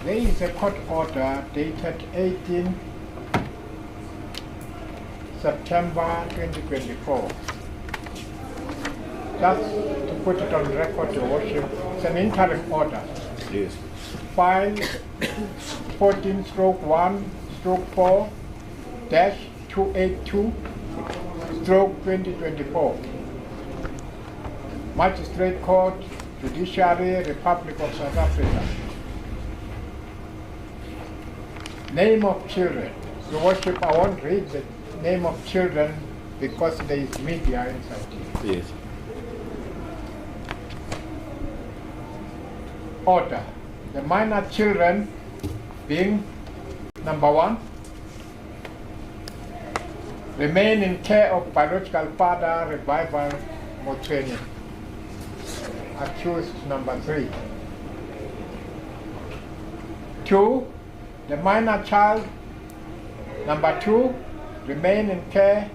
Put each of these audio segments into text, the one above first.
There is a court order dated 18 September 2024. Just to put it on record, Your Worship, it's an interim order. Yes. File 14-1-4-282/2024. Magistrate Court, Judiciary, Republic of South Africa. Name of children. Your Worship, I won't read the name of children because there is media inside here. Yes. Order. The minor children being number 1, remain in care of biological father, Revival Motsoeneng. Accused number 3. 2, the minor child, number 2, remain in care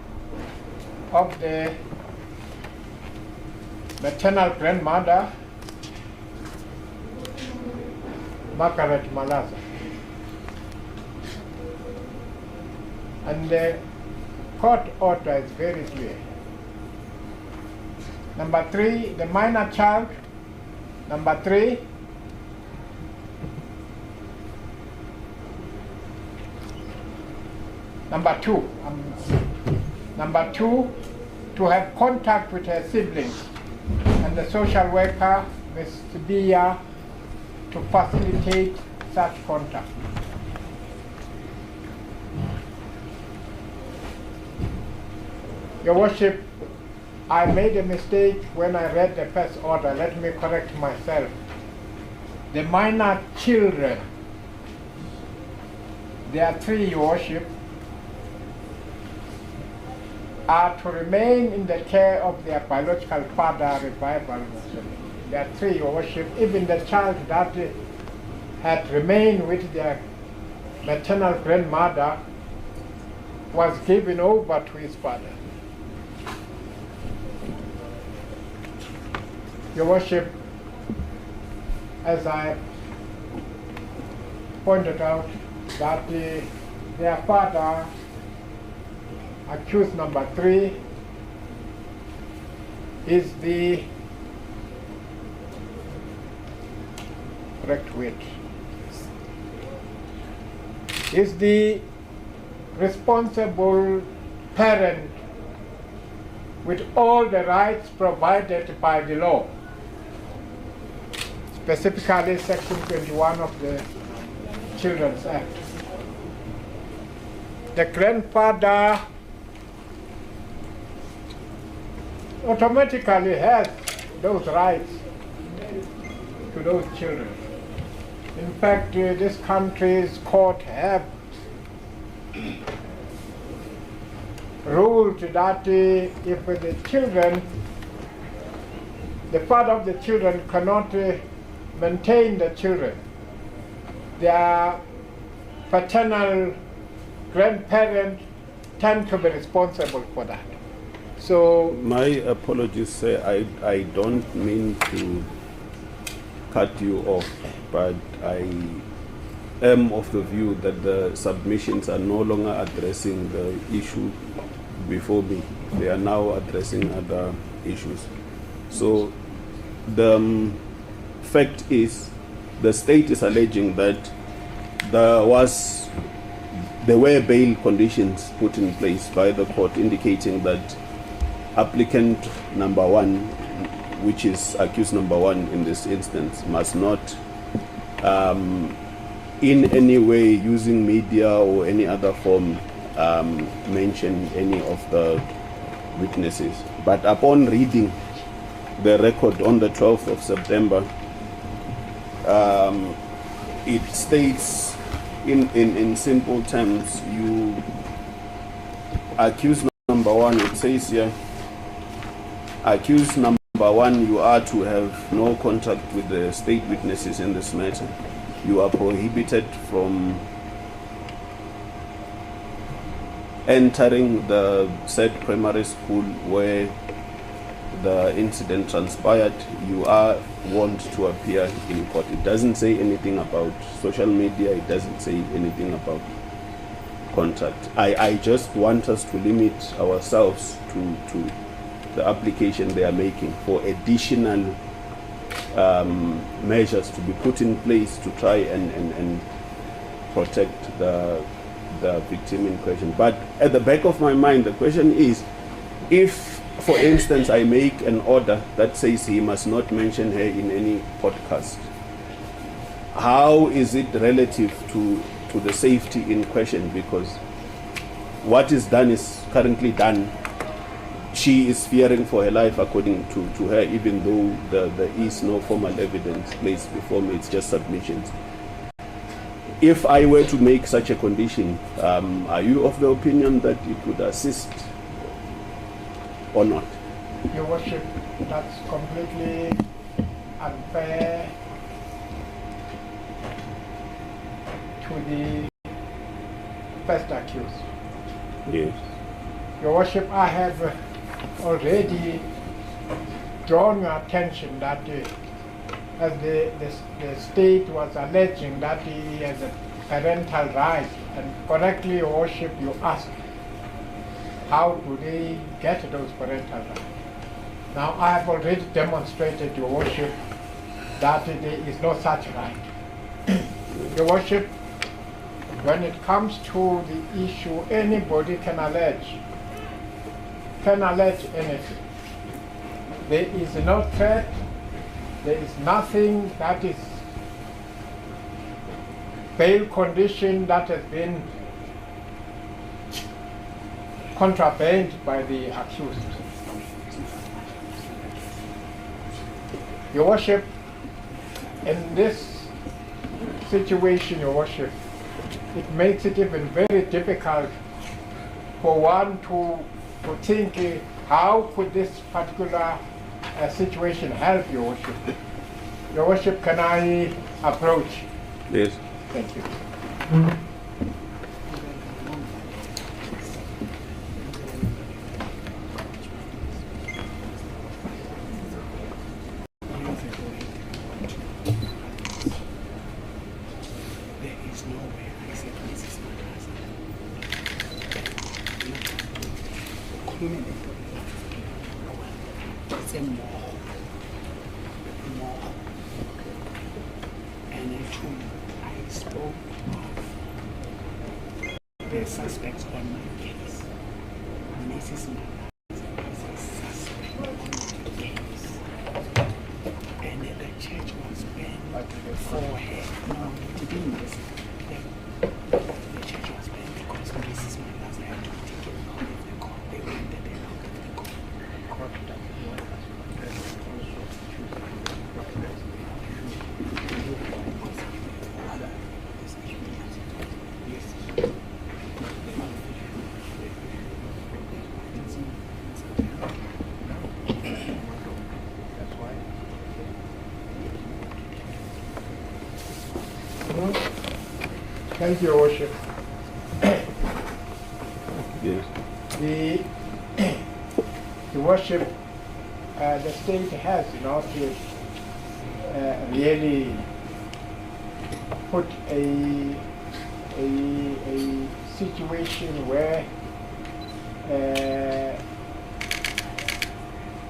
of the maternal grandmother, Margaret Malaza. And the court order is very clear. Number 3, the minor child, number 3, number 2, to have contact with her siblings and the social worker, Ms. Sibia, to facilitate such contact. Your Worship, I made a mistake when I read the first order. Let me correct myself. The minor children, there are 3, Your Worship, are to remain in the care of their biological father, Revival. There are 3, Your Worship. Even the child that had remained with their maternal grandmother was given over to his father. Your Worship, as I pointed out, that their father, accused number 3, is the correct word, is the responsible parent with all the rights provided by the law, specifically Section 21 of the Children's Act. The grandfather automatically has those rights to those children. In fact, this country's court have ruled that if the children, the father of the children cannot maintain the children, their paternal grandparent tend to be responsible for that. So my apologies, sir. I don't mean to cut you off, but I am of the view that the submissions are no longer addressing the issue before me. They are now addressing other issues. So the fact is, the state is alleging that there were bail conditions put in place by the court indicating that applicant number 1, which is accused number 1 in this instance, must not in any way, using media or any other form, mention any of the witnesses. But upon reading the record on the 12th of September, it states in simple terms, you accused number 1, it says here, accused number 1, you are to have no contact with the state witnesses in this matter. You are prohibited from entering the said primary school where the incident transpired, you are warned to appear in court. It doesn't say anything about social media. It doesn't say anything about contract. I just want us to limit ourselves to the application they are making for additional measures to be put in place to try and protect the victim in question. But at the back of my mind, the question is, if, for instance, I make an order that says he must not mention her in any podcast, how is it relative to the safety in question? Because what is done is currently done. She is fearing for her life, according to her, even though there is no formal evidence placed before me. It's just submissions. If I were to make such a condition, are you of the opinion that it would assist or not? Your Worship, that's completely unfair to the first accused. Yes. Your Worship, I have already drawn your attention that as the state was alleging that he has a parental right, and correctly, Your Worship, you asked, how do they get those parental rights? Now, I have already demonstrated, Your Worship, that there is no such right. Your Worship, when it comes to the issue, anybody can allege anything. There is no threat, there is nothing that is bail condition that has been contravened by the accused. Your Worship, in this situation, Your Worship, it makes it even very difficult for one to think how could this particular situation help, Your Worship. Your Worship, can I approach? Yes. Thank you. And actually, I spoke of the suspects on my case. Mrs. Mala is a suspect on the case. And the church was banned for her. No, it didn't listen. The church was banned because Mrs. Mala had to be taken out of the court. They wanted her out of the court. Thank you, Your Worship. Yes. The Worship, the state has not really put a situation where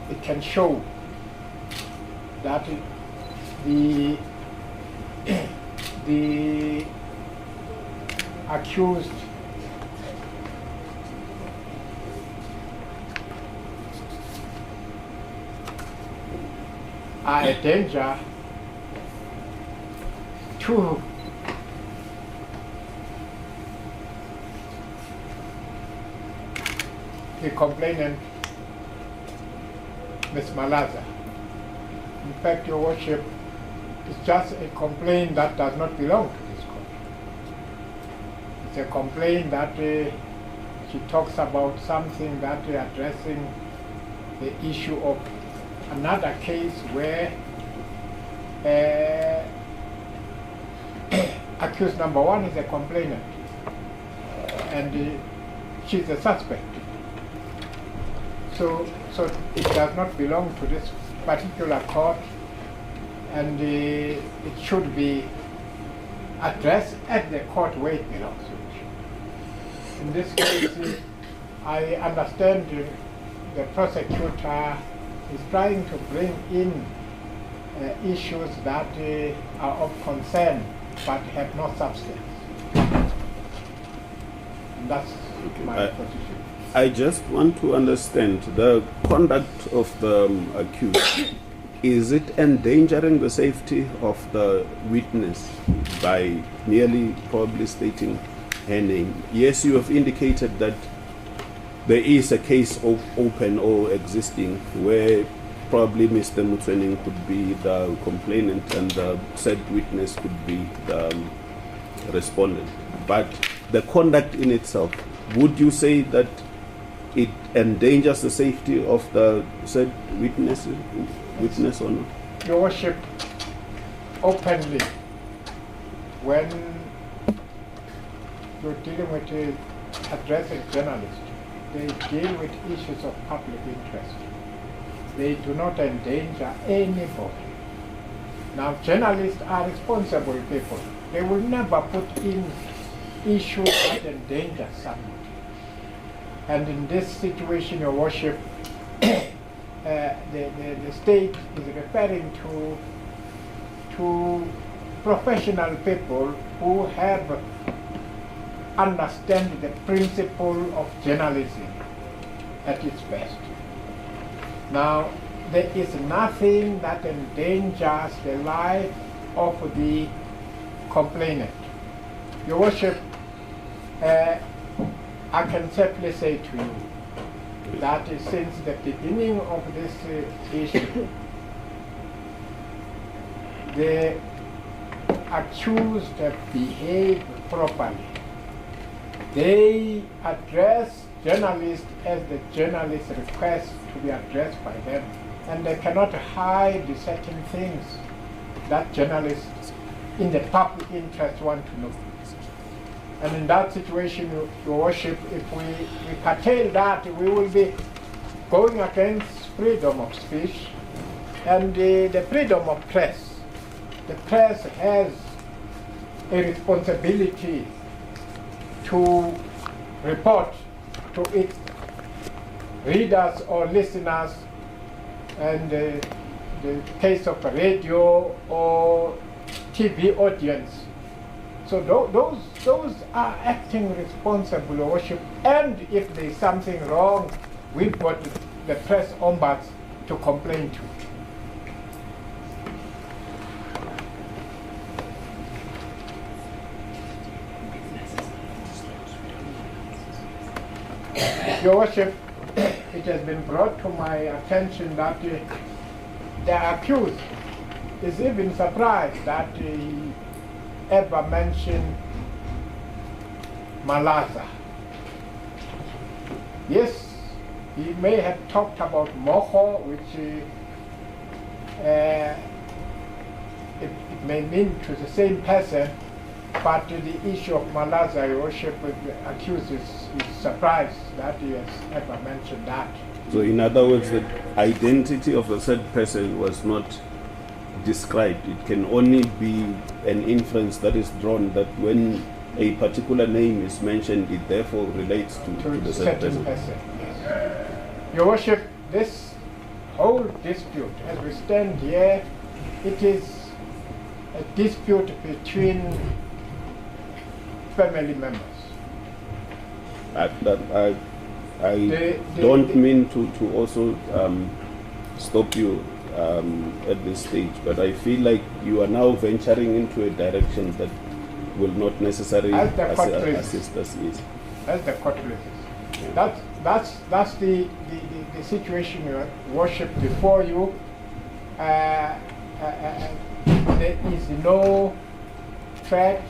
it can show that the accused are a danger to the complainant, Ms. Malaza. In fact, Your Worship, it's just a complaint that does not belong to this court. It's a complaint that she talks about something that addressing the issue of another case where accused number one is a complainant and she's a suspect. So So it does not belong to this particular court, and it should be addressed at the court where it belongs. In this case, I understand the prosecutor is trying to bring in issues that are of concern but have no substance. And that's my position. I just want to understand the conduct of the accused. Is it endangering the safety of the witness by merely probably stating her name? Yes, you have indicated that there is a case open or existing where probably Mr. Motsoeneng could be the complainant and the said witness could be the respondent. But the conduct in itself, would you say that it endangers the safety of the said witness or not? Your Worship, openly, when you're dealing with addressing journalists, they deal with issues of public interest. They do not endanger anybody. Now, journalists are responsible people. They will never put in issues that endanger somebody. And in this situation, Your Worship, the state is referring to professional people who have understand the principle of journalism at its best. Now, there is nothing that endangers the life of the complainant. Your Worship, I can safely say to you that since the beginning of this issue, the accused have behaved properly. They address journalists as the journalists request to be addressed by them, and they cannot hide certain things that journalists in the public interest want to know. And in that situation, Your Worship, if we curtail that, we will be going against freedom of speech and the freedom of press. The press has a responsibility to report to its readers or listeners, and the case of a radio or TV audience. So those are acting responsible, Your Worship. And if there is something wrong, we've got the press ombuds to complain to. Your Worship, it has been brought to my attention that the accused is even surprised that he ever mentioned Malaza. Yes, he may have talked about Moho, which it may mean to the same person, but the issue of Malaza, Your Worship, the accused is surprised that he has ever mentioned that. So in other words, the identity of the said person was not described. It can only be an inference that is drawn that when a particular name is mentioned, it therefore relates to the said person. Yes. Your Worship, this whole dispute, as we stand here, it is a dispute between family members. I don't mean to also stop you at this stage, but I feel like you are now venturing into a direction that will not necessarily assist us. As the court places. That's the situation, Your Worship, before you. There is no threat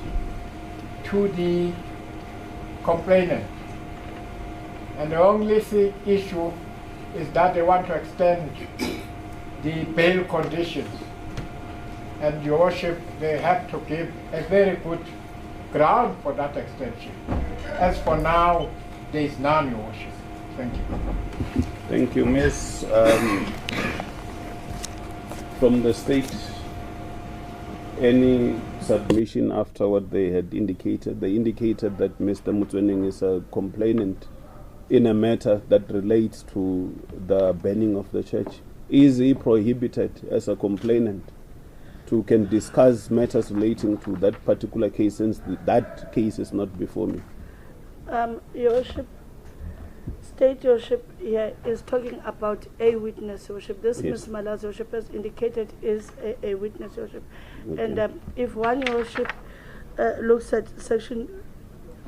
to the complainant. And the only issue is that they want to extend the bail conditions. And Your Worship, they have to give a very good ground for that extension. As for now, there is none, Your Worship. Thank you. Thank you, Miss. From the state, any submission after what they had indicated? They indicated that Mr. Motsoeneng is a complainant in a matter that relates to the burning of the church. Is he prohibited as a complainant to can discuss matters relating to that particular case, since that case is not before me? Your Worship, State Your Worship here is talking about a witness, Your Worship. This Yes. Ms. Malaza, Your Worship, has indicated is a witness, Your Worship. Okay. And if one, Your Worship, looks at section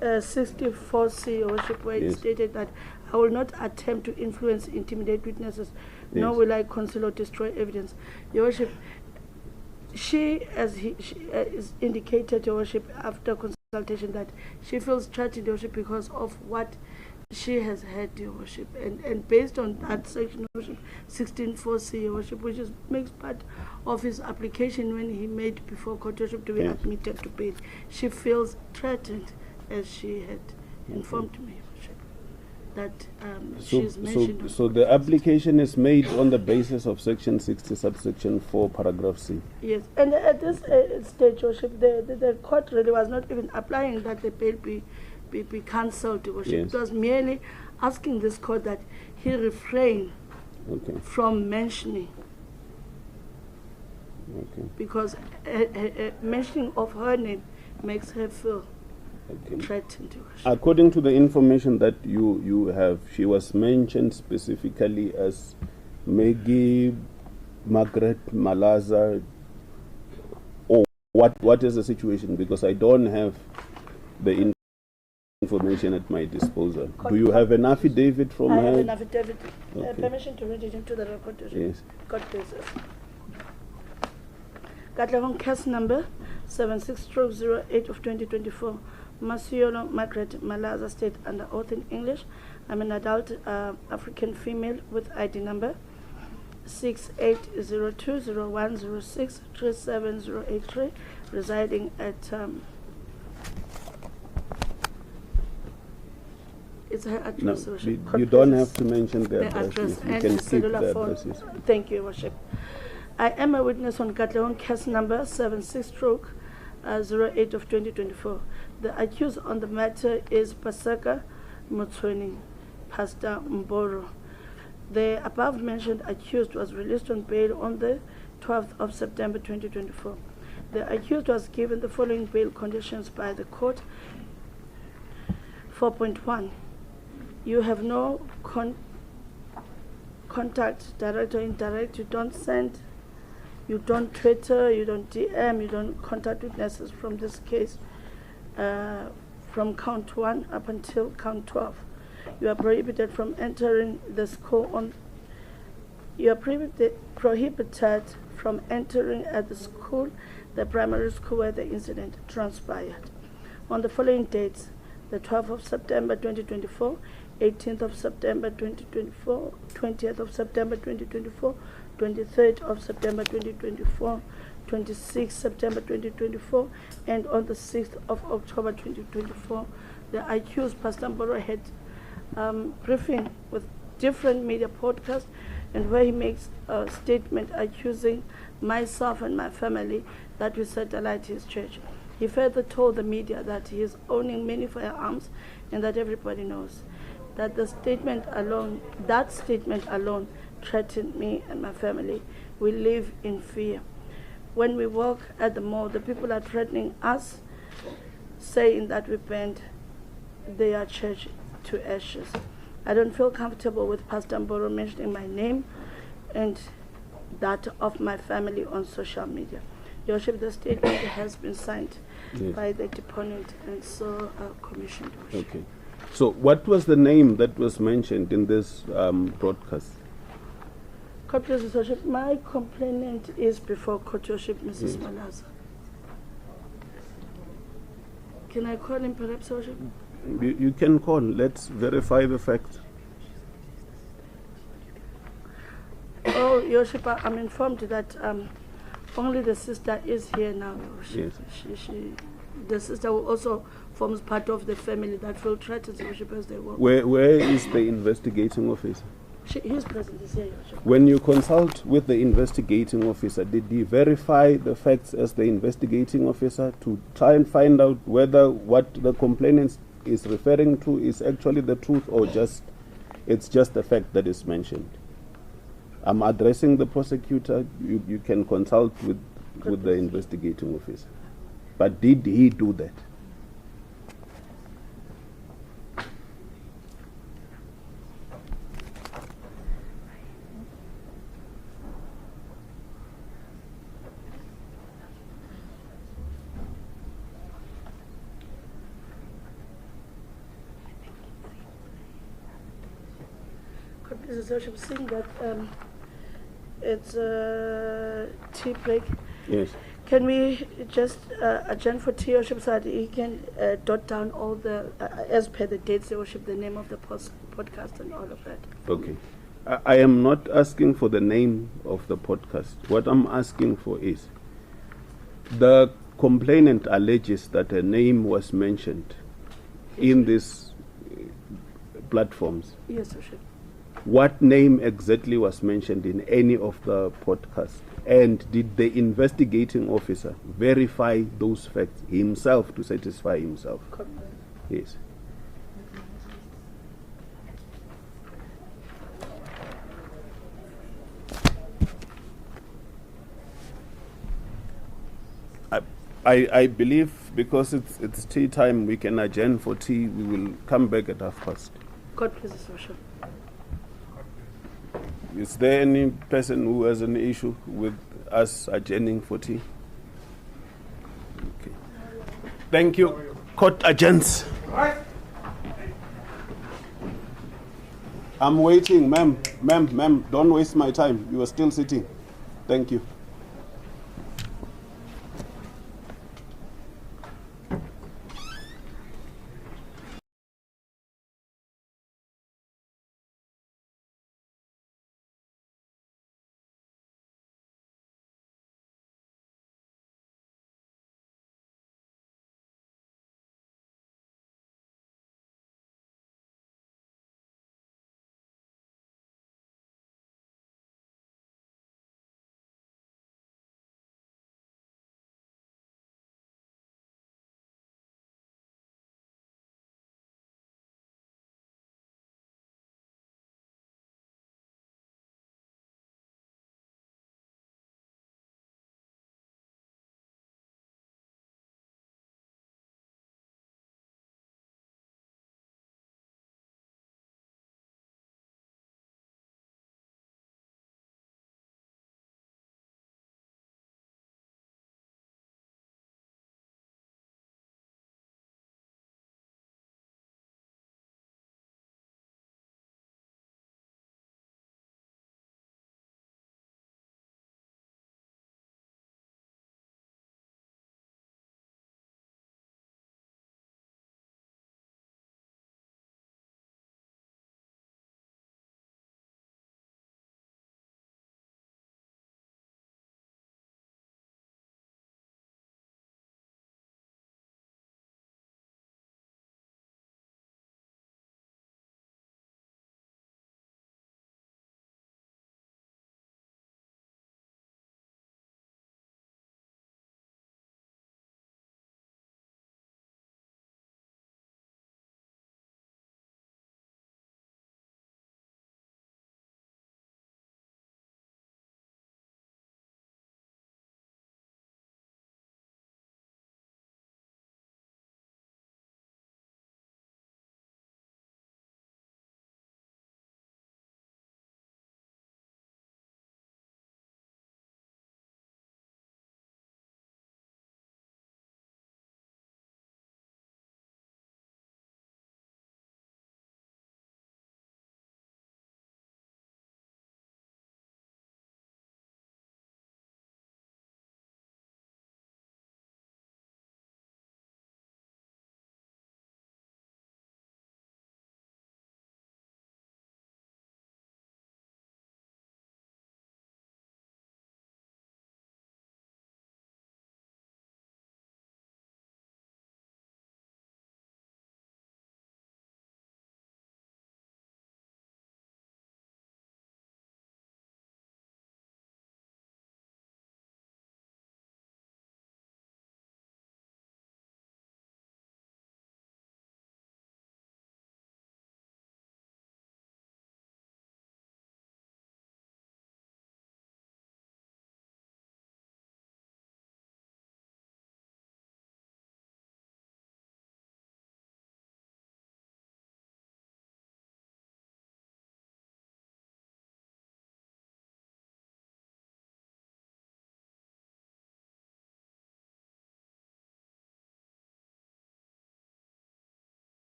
64C, Your Worship, where Yes. it stated that I will not attempt to influence, intimidate witnesses, nor Yes. will I conceal or destroy evidence. Your Worship, she is indicated, Your Worship, after consultation, that she feels threatened, Your Worship, because of what she has had, Your Worship, and based on that section, Your Worship, 16.4c, Your Worship, which makes part of his application when he made before court, Your Worship, to be Yes. admitted to bail, she feels threatened, as she had informed me, Your Worship, that she's mentioned. So the application is made on the basis of section 60, subsection 4, paragraph C. Yes, and at this stage, Your Worship, the court really was not even applying that the bail be cancelled, Your Worship. Yes. It was merely asking this court that he refrain Okay. from mentioning, Okay. because mentioning of her name makes her feel Okay. threatened, Your Worship. According to the information that you have, she was mentioned specifically as Maggie Margaret Malaza. Or what is the situation? Because I don't have the information at my disposal. Do you have an affidavit from I her? have an affidavit, Okay. permission to read it into the record, Your Worship. Yes. Court cases. Katlehong case number 76/08 of 2024. Motsoeneng Margaret Malaza, state under oath in English. I'm an adult African female with ID number 680201063783, residing at it's her No, address, Your Worship. you don't have to mention the The address. address You and can the keep cellular the phone. addresses. Thank you, Your Worship. I am a witness on Katlehong case number 76/08 of 2024. The accused on the matter is Paseka Motsoeneng, Pastor Mboro. The above mentioned accused was released on bail on the 12th of September 2024. The accused was given the following bail conditions by the court. 4.1. You have no contact, direct or indirect. You don't send, you don't Twitter, you don't DM, you don't contact witnesses from this case from count 1 up until count 12. You are prohibited from entering the school you are prohibited from entering at the school, the primary school where the incident transpired. On the following dates, the 12th of September 2024, 18th of September 2024, 20th of September 2024, 23rd of September 2024, 26th September 2024, and on the 6th of October 2024, the accused Pastor Mboro had briefing with different media podcasts, and where he makes a statement accusing myself and my family that we satellite his church. He further told the media that he is owning many firearms and that everybody knows that that statement alone threatened me and my family. We live in fear. When we walk at the mall, the people are threatening us, saying that we burned their church to ashes. I don't feel comfortable with Pastor Mboro mentioning my name and that of my family on social media. Your Worship, the statement has been signed by the deponent and so commissioned. Okay. So what was the name that was mentioned in this broadcast? Court, Your Worship, my complainant is before Court, Your Worship, Mrs. Malaza. Can I call him perhaps, Your Worship? You can call. Let's verify the facts. Oh, Your Worship, I'm informed that only the sister is here now, Your Worship. Yes. The sister who also forms part of the family that feel threatened, Your Worship, as they walk. Where is the investigating officer? He's present, he's here, Your Worship. When you consult with the investigating officer, did he verify the facts as the investigating officer to try and find out whether what the complainant is referring to is actually the truth or it's just a fact that is mentioned? I'm addressing the prosecutor. You can consult with the investigating officer. But did he do that? Mrs. Worship, seeing that it's a tea break, Yes. can we just adjourn for tea, Worship, so that he can dot down all the, as per the dates, Your Worship, the name of the podcast and all of that? Okay. I am not asking for the name of the podcast. What I'm asking for is the complainant alleges that a name was mentioned in these platforms. Yes, Worship. What name exactly was mentioned in any of the podcasts? And did the investigating officer verify those facts himself to satisfy himself? Yes. I believe because it's tea time, we can adjourn for tea. We will come back at 5:30. God please, Worship. Is there any person who has an issue with us adjourning for tea? Okay. Thank you. Court adjourns. I'm waiting, ma'am. Don't waste my time. You are still sitting. Thank you.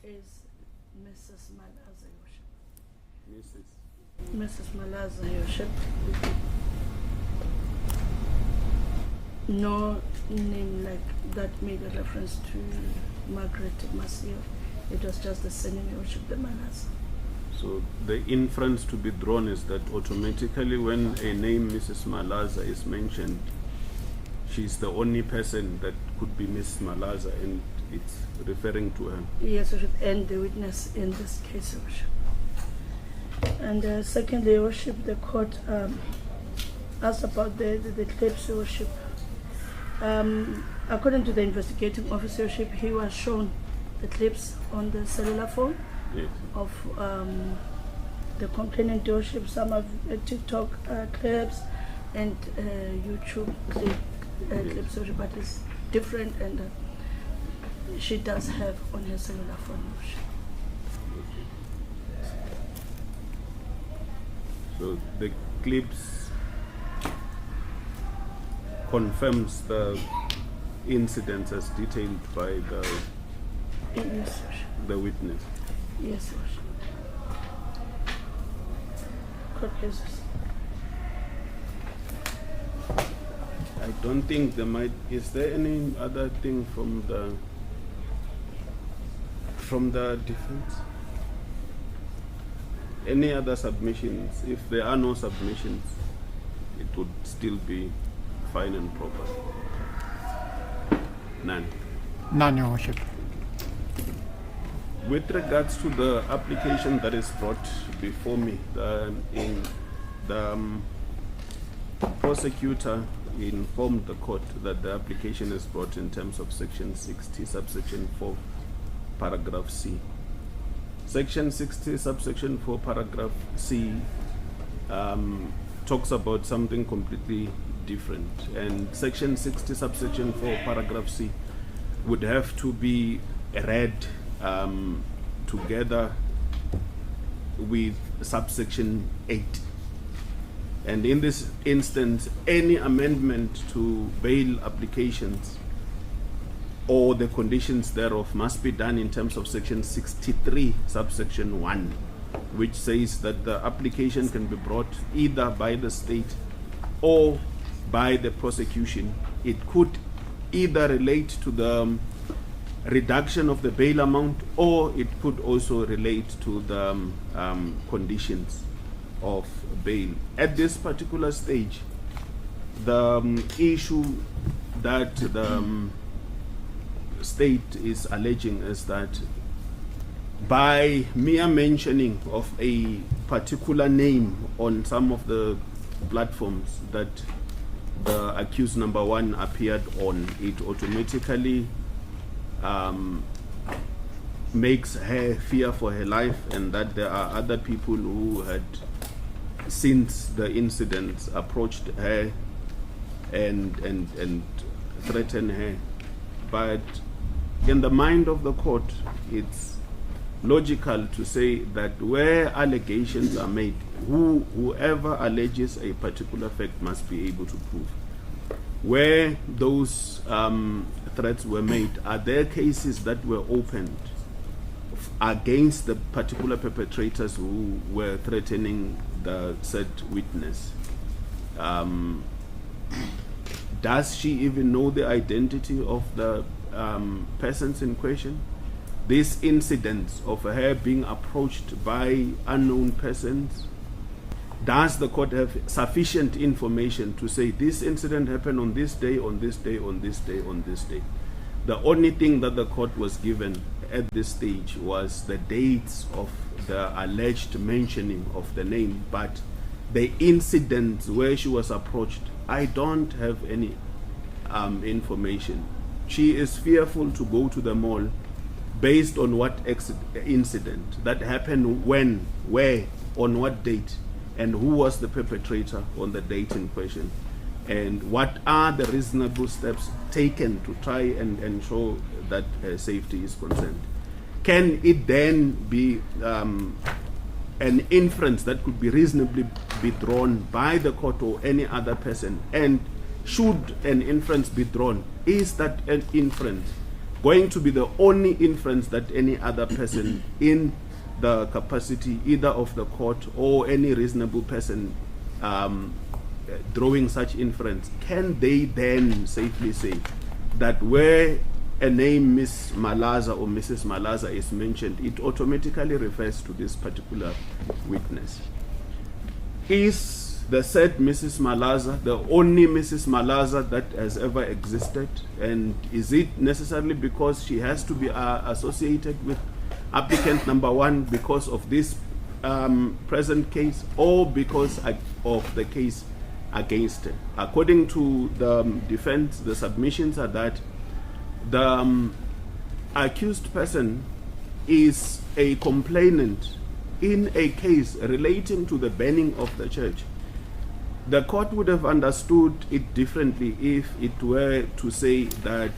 is Mrs. Malaza, Your Worship. Mrs. Mrs. Malaza, Your Worship. No name like that made a reference to Margaret Masio. It was just the surname, Your Worship, the Malaza. So the inference to be drawn is that automatically when a name Mrs. Malaza is mentioned, she's the only person that could be Miss Malaza, and it's referring to her. Yes, Your Worship, and the witness in this case, Your Worship. And secondly, Your Worship, the court asked about the clips, Your Worship. According to the investigating officer, Your Worship, he was shown the clips on the cellular phone. Yes. Of the complainant, Your Worship, some of TikTok clips and YouTube clips, Your Worship, but it's different, and she does have on her cellular phone, Your Worship. So the clips confirms the incidents as detailed by the Yes, Your Worship. witness. Yes, Your Worship. Court cases. I don't think there might. Is there any other thing from the defense? Any other submissions? If there are no submissions, it would still be fine and proper. None. None, Your Worship. With regards to the application that is brought before me, the prosecutor informed the court that the application is brought in terms of Section 60, subsection 4, paragraph C. Section 60, subsection 4, paragraph C talks about something completely different. And Section 60, subsection 4, paragraph C would have to be read together with subsection 8. And in this instance, any amendment to bail applications or the conditions thereof must be done in terms of Section 63, subsection 1, which says that the application can be brought either by the state or by the prosecution. It could either relate to the reduction of the bail amount, or it could also relate to the conditions of bail. At this particular stage, the issue that the state is alleging is that by mere mentioning of a particular name on some of the platforms that the accused number 1 appeared on, it automatically makes her fear for her life, and that there are other people who had, since the incidents, approached her and threatened her. But in the mind of the court, it's logical to say that where allegations are made, whoever alleges a particular fact must be able to prove. Where those threats were made, are there cases that were opened against the particular perpetrators who were threatening the said witness? Does she even know the identity of the persons in question? This incident of her being approached by unknown persons, does the court have sufficient information to say this incident happened on this day, on this day, on this day, on this day? The only thing that the court was given at this stage was the dates of the alleged mentioning of the name, but the incidents where she was approached, I don't have any information. She is fearful to go to the mall based on what incident that happened, when, where, on what date, and who was the perpetrator on the date in question, and what are the reasonable steps taken to try and ensure that her safety is concerned. Can it then be an inference that could be reasonably be drawn by the court or any other person? And should an inference be drawn, is that an inference going to be the only inference that any other person in the capacity either of the court or any reasonable person drawing such inference, can they then safely say that where a name Miss Malaza or Mrs. Malaza is mentioned, it automatically refers to this particular witness? Is the said Mrs. Malaza the only Mrs. Malaza that has ever existed? And is it necessarily because she has to be associated with applicant number one because of this present case, or because of the case against her? According to the defense, the submissions are that the accused person is a complainant in a case relating to the burning of the church. The court would have understood it differently if it were to say that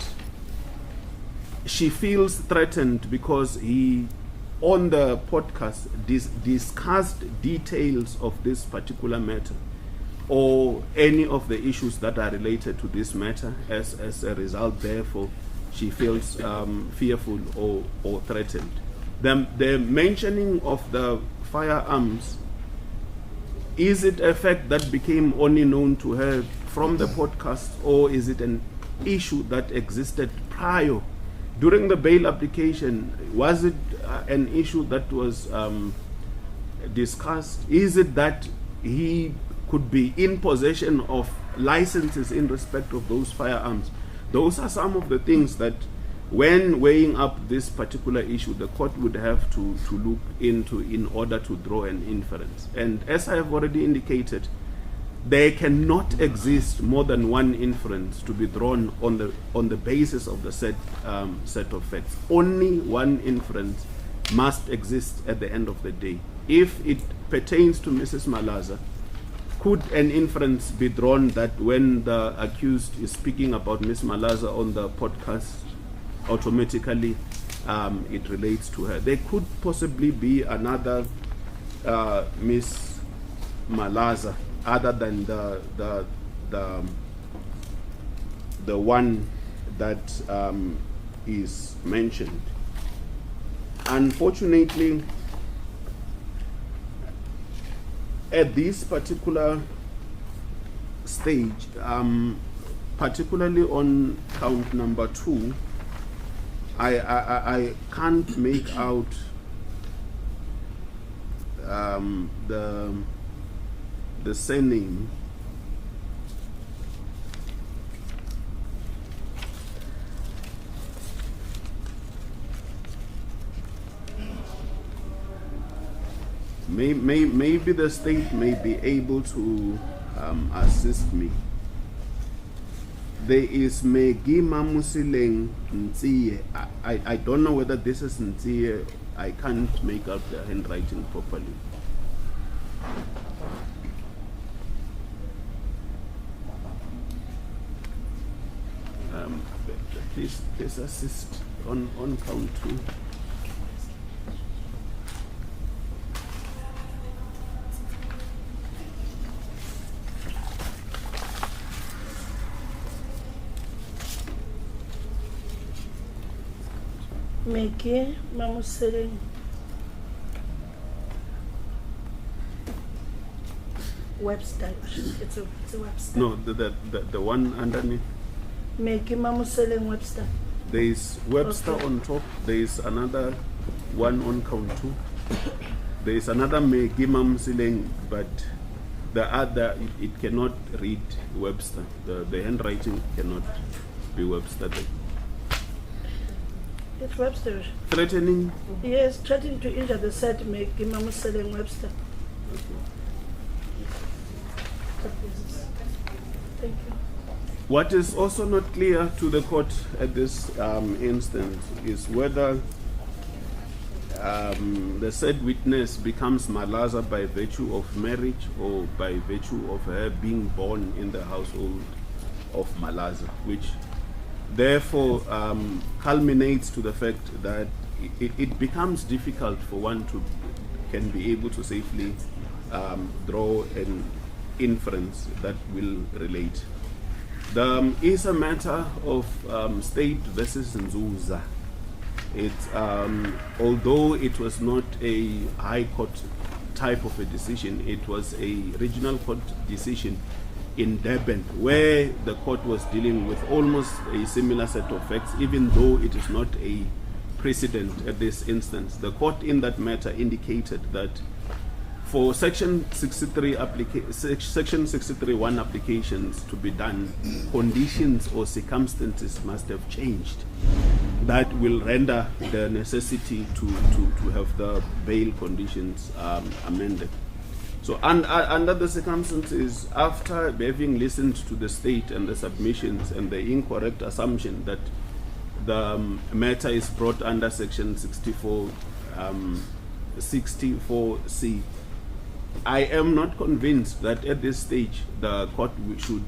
she feels threatened because he, on the podcast, discussed details of this particular matter or any of the issues that are related to this matter. As a result, therefore, she feels fearful or threatened. The mentioning of the firearms, is it a fact that became only known to her from the podcast, or is it an issue that existed prior? During the bail application, was it an issue that was discussed? Is it that he could be in possession of licenses in respect of those firearms? Those are some of the things that, when weighing up this particular issue, the court would have to look into in order to draw an inference. And as I have already indicated, there cannot exist more than one inference to be drawn on the basis of the set of facts. Only one inference must exist at the end of the day. If it pertains to Mrs. Malaza, could an inference be drawn that when the accused is speaking about Ms. Malaza on the podcast, automatically it relates to her? There could possibly be another Ms. Malaza other than the one that is mentioned. Unfortunately, at this particular stage, particularly on count number 2, I can't make out the surname. Maybe the state may be able to assist me. There is Megi Motsoeneng Ntsiye. I don't know whether this is Ntsiye. I can't make out the handwriting properly. Please assist on count 2. Meki Motsoeneng. Webster. It's a Webster. No, the one underneath. Meki Motsoeneng Webster. There is Webster Okay. on top. There is another one on count 2. There is another Megi Motsoeneng, but the other, it cannot read Webster. The handwriting cannot be Webster. It's Webster. Threatening. Yes, threatening to injure the said Meki Motsoeneng Webster. Thank you. What is also not clear to the court at this instance is whether the said witness becomes Malaza by virtue of marriage or by virtue of her being born in the household of Malaza, which therefore culminates to the fact that it becomes difficult for one to can be able to safely draw an inference that will relate. is a matter of state versus Nzuza. Although it was not a high court type of a decision, it was a regional court decision in Durban, where the court was dealing with almost a similar set of facts, even though it is not a precedent at this instance. The court in that matter indicated that for Section 63(1) applications to be done, conditions or circumstances must have changed that will render the necessity to have the bail conditions amended. So under the circumstances, after having listened to the state and the submissions and the incorrect assumption that the matter is brought under Section 64C, I am not convinced that at this stage the court should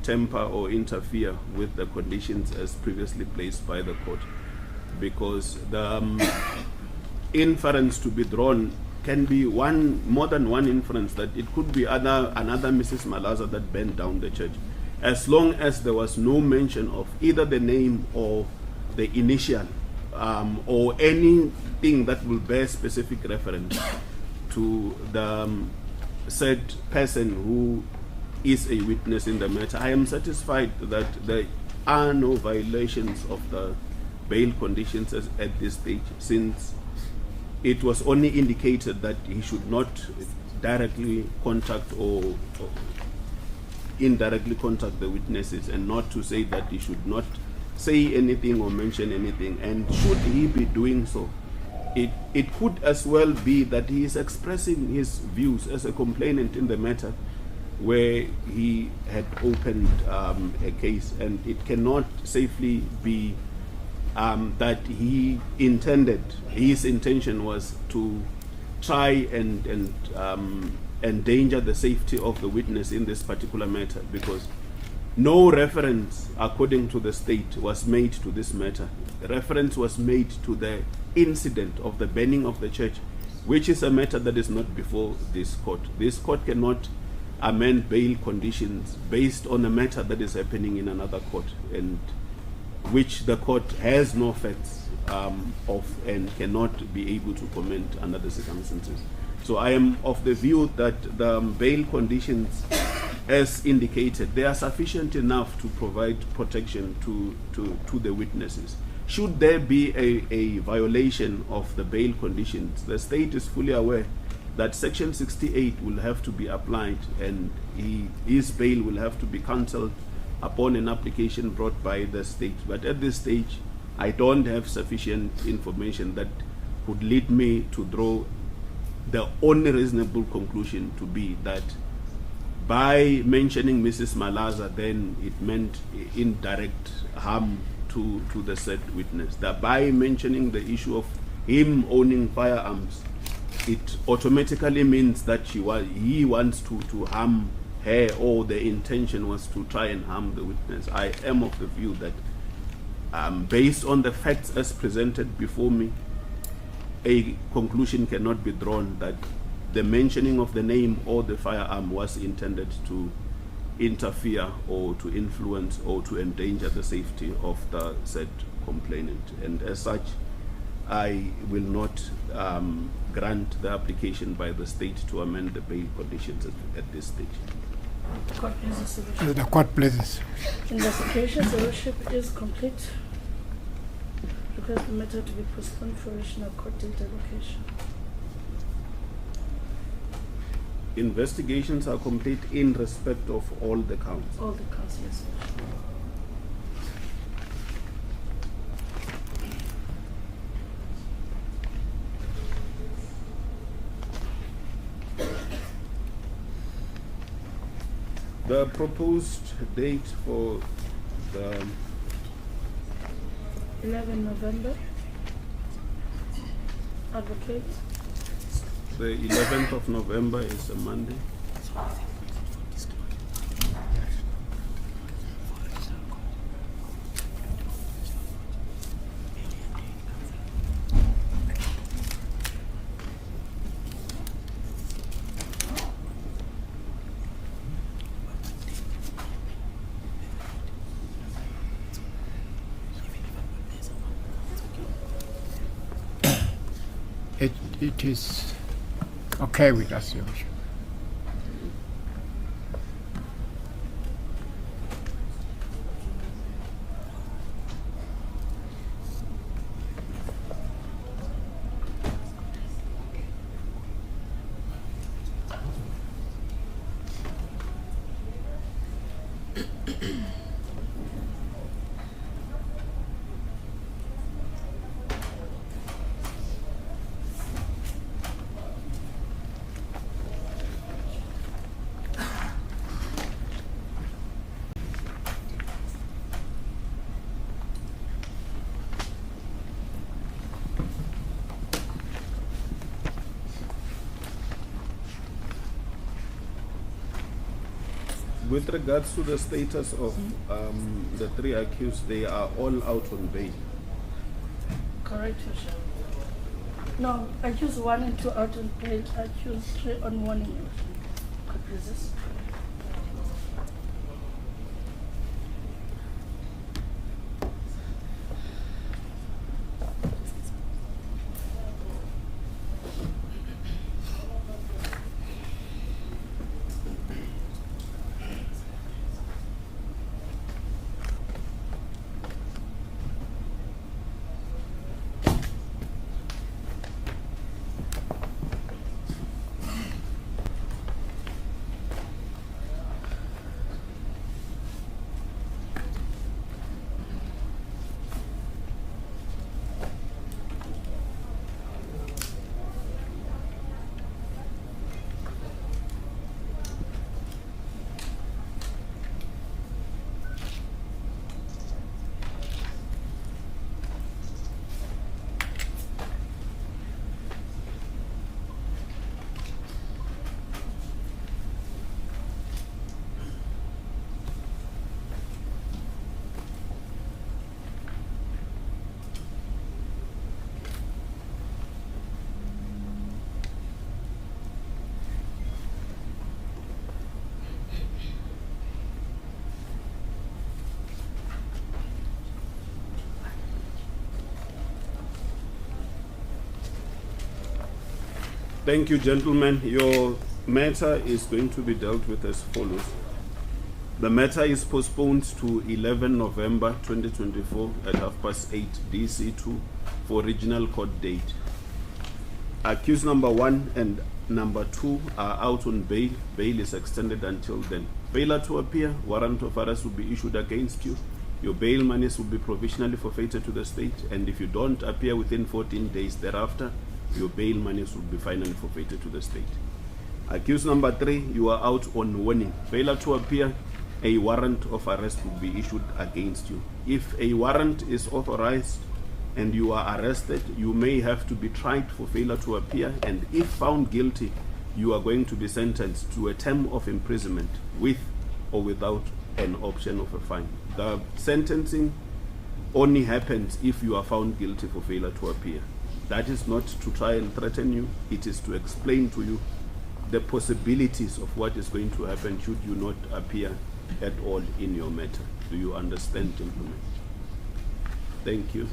temper or interfere with the conditions as previously placed by the court, because the inference to be drawn can be more than one inference, that it could be another Mrs. Malaza that burned down the church, as long as there was no mention of either the name or the initial or anything that will bear specific reference to the said person who is a witness in the matter. I am satisfied that there are no violations of the bail conditions at this stage, since it was only indicated that he should not directly contact or indirectly contact the witnesses, and not to say that he should not say anything or mention anything. And should he be doing so, it could as well be that he is expressing his views as a complainant in the matter where he had opened a case, and it cannot safely be that his intention was to try and endanger the safety of the witness in this particular matter, because no reference, according to the state, was made to this matter. The reference was made to the incident of the burning of the church, which is a matter that is not before this court. This court cannot amend bail conditions based on a matter that is happening in another court, and which the court has no facts of and cannot be able to comment under the circumstances. So I am of the view that the bail conditions, as indicated, they are sufficient enough to provide protection to the witnesses. Should there be a violation of the bail conditions, the state is fully aware that Section 68 will have to be applied, and his bail will have to be cancelled upon an application brought by the state. But at this stage, I don't have sufficient information that could lead me to draw the only reasonable conclusion to be that by mentioning Mrs. Malaza, then it meant indirect harm to the said witness. That by mentioning the issue of him owning firearms, it automatically means that he wants to harm her, or the intention was to try and harm the witness. I am of the view that based on the facts as presented before me, a conclusion cannot be drawn that the mentioning of the name or the firearm was intended to interfere or to influence or to endanger the safety of the said complainant. And as such, I will not grant the application by the state to amend the bail conditions at this stage. Court pleases, Your Worship. The court pleases. Investigation, Your Worship, is complete. Request the matter to be postponed for regional court date allocation. Investigations are complete in respect of all the counts. All the counts, yes, Your Worship. The proposed date for the 11 November. Advocate. The 11th of November is a Monday. it is okay with us, Your Worship. With regards to the status of the three accused, they are all out on bail. Correct, Your Worship. No, accused 1 and 2 out on bail, accused 3 on warning, Your Worship. Could resist. Thank you, gentlemen. Your matter is going to be dealt with as follows. The matter is postponed to 11 November 2024 at 8:30 DC2 for regional court date. Accused number 1 and number 2 are out on bail. Bail is extended until then. Failure to appear, warrant of arrest will be issued against you. Your bail monies will be provisionally forfeited to the state, and if you don't appear within 14 days thereafter, your bail monies will be finally forfeited to the state. Accused number 3, you are out on warning. Failure to appear, a warrant of arrest will be issued against you. If a warrant is authorized and you are arrested, you may have to be tried for failure to appear, and if found guilty, you are going to be sentenced to a term of imprisonment with or without an option of a fine. The sentencing only happens if you are found guilty for failure to appear. That is not to try and threaten you, it is to explain to you the possibilities of what is going to happen should you not appear at all in your matter. Do you understand, gentlemen? Thank you.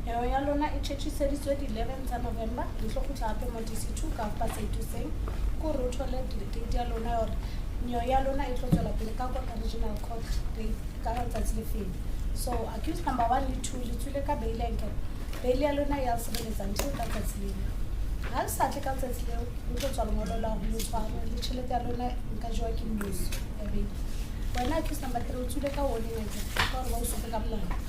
Yalona ichechiseditswe di 11th November di tlo go tla mo DC2 ka pa se tuseng ko ro thole date ya lona hore nyo ya lona e tlo tswela pele ka kwa regional court date ka ga tsatsi le feng. So accused number 1 le 2 le tswile ka bail enke. Bail ya lona ya sebeletsa until ka tsatsi le. Ha sa tle ka tsatsi le o tlo tswa ngolo la go tshwara le tšhelete ya lona nka jwa ke news ya bail. Wena accused number 3 o tswile ka warning enke ka re ba o sope ka molao.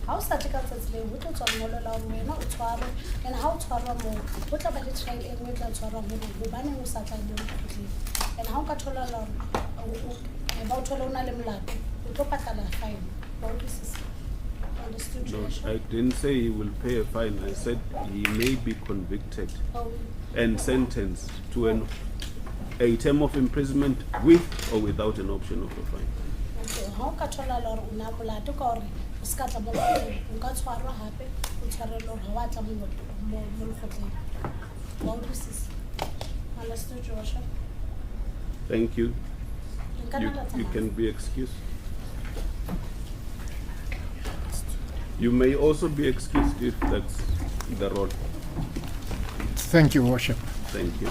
Ha o sa tle ka tsatsi le o tlo tswa ngolo la go wena o tshwara, and ha o tshwara mo o tla ba le trial e nngwe tla tshwara go go bana o sa tla le go tle. And ha o ka thola la ba o thola una le molato o tlo patala fine. Understood? No, I didn't say he will pay a fine. I said he may be convicted and sentenced to a term of imprisonment with or without an option of a fine. Okay. How ka thola la re una molato ka hore o ska tla mo o ka tshwarwa hape o tshwarela hore ha wa tla mo lekgotleng. Wa utlwisisa? Understood, Joshua? Thank you. You can be excused. You may also be excused if that's the role. Thank you, Worship. Thank you.